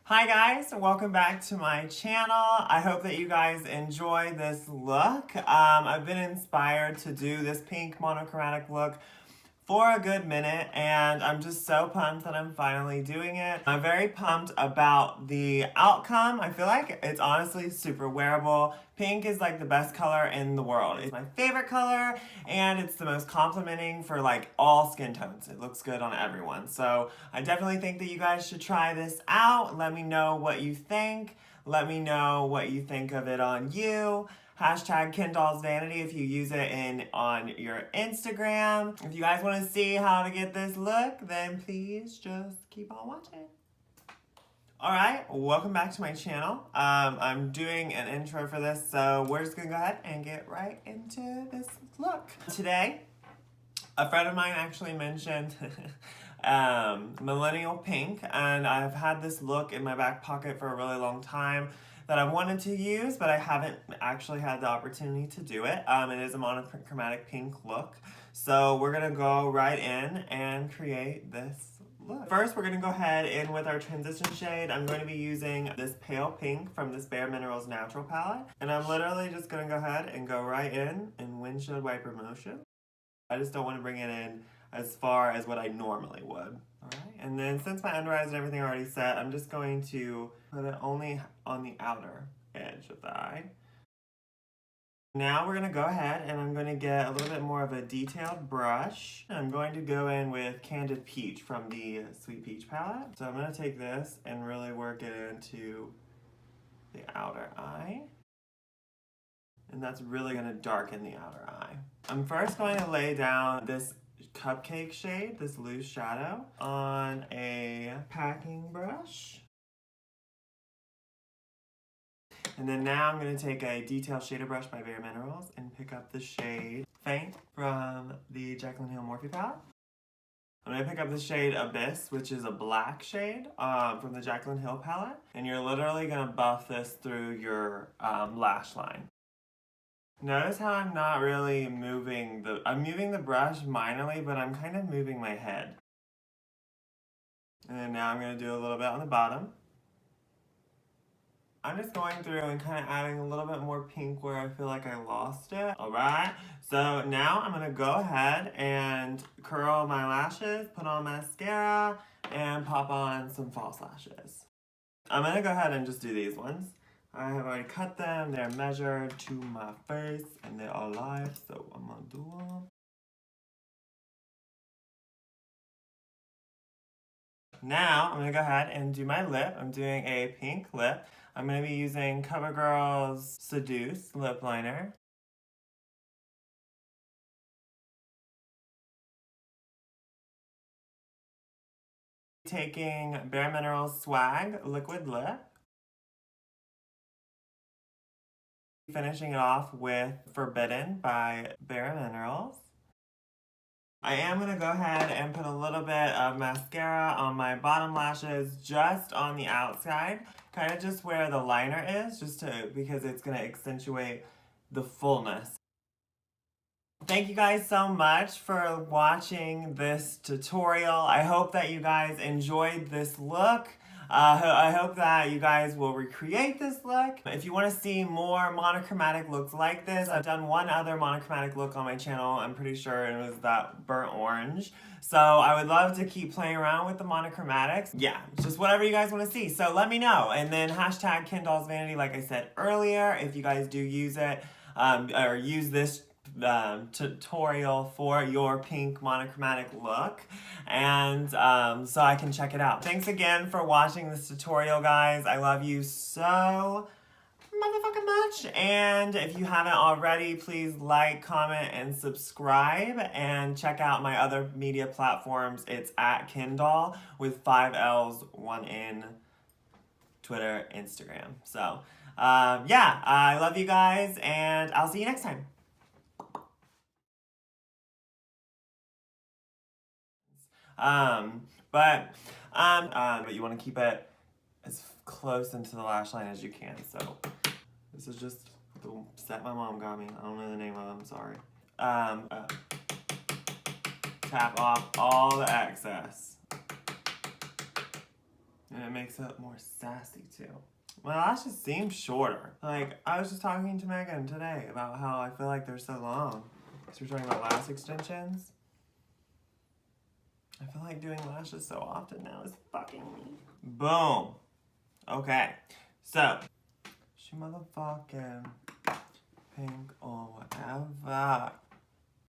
Hi guys, welcome back to my channel. I hope that you guys enjoy this look. I've been inspired to do this pink monochromatic look for a good minute, and I'm just so pumped that I'm finally doing it. I'm very pumped about the outcome. I feel like it's honestly super wearable. Pink is like the best color in the world. It's my favorite color, and it's the most complimenting for like all skin tones. It looks good on everyone. So I definitely think that you guys should try this out. Let me know what you think. Let me know what you think of it on you. Hashtag Kendoll's Vanity if you use it on your Instagram. If you guys want to see how to get this look, then please just keep on watching. Alright, welcome back to my channel. I'm doing an intro for this, so we're just gonna go ahead and get right into this look. Today, a friend of mine actually mentioned Millennial Pink, and I've had this look in my back pocket for a really long time that I wanted to use, but I haven't actually had the opportunity to do it. It is a monochromatic pink look, so we're gonna go right in and create this look. First, we're gonna go ahead in with our transition shade. I'm going to be using this pale pink from this Bare Minerals Natural palette, and I'm literally just gonna go ahead and go right in windshield wiper motion. I just don't want to bring it in as far as what I normally would. Alright, and then since my under eyes and everything are already set, I'm just going to put it only on the outer edge of the eye. Now we're going to go ahead and I'm going to get a little bit more of a detailed brush. I'm going to go in with Candid Peach from the Sweet Peach palette. So I'm going to take this and really work it into the outer eye. And that's really going to darken the outer eye. I'm first going to lay down this cupcake shade, this loose shadow, on a packing brush. And then now I'm going to take a detail shader brush by Bare Minerals and pick up the shade Faint from the Jaclyn Hill Morphe palette. I'm going to pick up the shade Abyss, which is a black shade from the Jaclyn Hill palette. And you're literally going to buff this through your lash line. Notice how I'm not really moving I'm moving the brush minorly, but I'm kind of moving my head. And then now I'm going to do a little bit on the bottom. I'm just going through and kind of adding a little bit more pink where I feel like I lost it. Alright, so now I'm going to go ahead and curl my lashes, put on mascara, and pop on some false lashes. I'm going to go ahead and just do these ones. I have already cut them, they're measured to my face, and they are live, so I'm gonna do them. Now, I'm gonna go ahead and do my lip. I'm doing a pink lip. I'm gonna be using CoverGirl's Seduce lip liner. Taking Bare Minerals Swag Liquid Lip. Finishing it off with Forbidden by Bare Minerals. I am going to go ahead and put a little bit of mascara on my bottom lashes, just on the outside, kind of just where the liner is, because it's going to accentuate the fullness. Thank you guys so much for watching this tutorial. I hope that you guys enjoyed this look. I hope that you guys will recreate this look. If you want to see more monochromatic looks like this, I've done one other monochromatic look on my channel. I'm pretty sure it was that burnt orange. So I would love to keep playing around with the monochromatics. Yeah, just whatever you guys want to see. So let me know. And then hashtag Kendoll's Vanity, like I said earlier, if you guys do use it or use this tutorial for your pink monochromatic look, and so I can check it out. Thanks again for watching this tutorial, guys. I love you so motherfucking much, and if you haven't already, please like, comment, and subscribe, and check out my other media platforms. It's at Kendoll with 5 L's, 1 N, Twitter, Instagram. So yeah, I love you guys, and I'll see you next time. But you want to keep it as close into the lash line as you can. So this is just the set my mom got me. I don't know the name of them, sorry. Tap off all the excess. And it makes it more sassy too. My lashes seem shorter. Like, I was just talking to Megan today about how I feel like they're so long. Because we're talking about lash extensions. I feel like doing lashes so often now is fucking me. Boom. Okay. So, she motherfucking pink or whatever.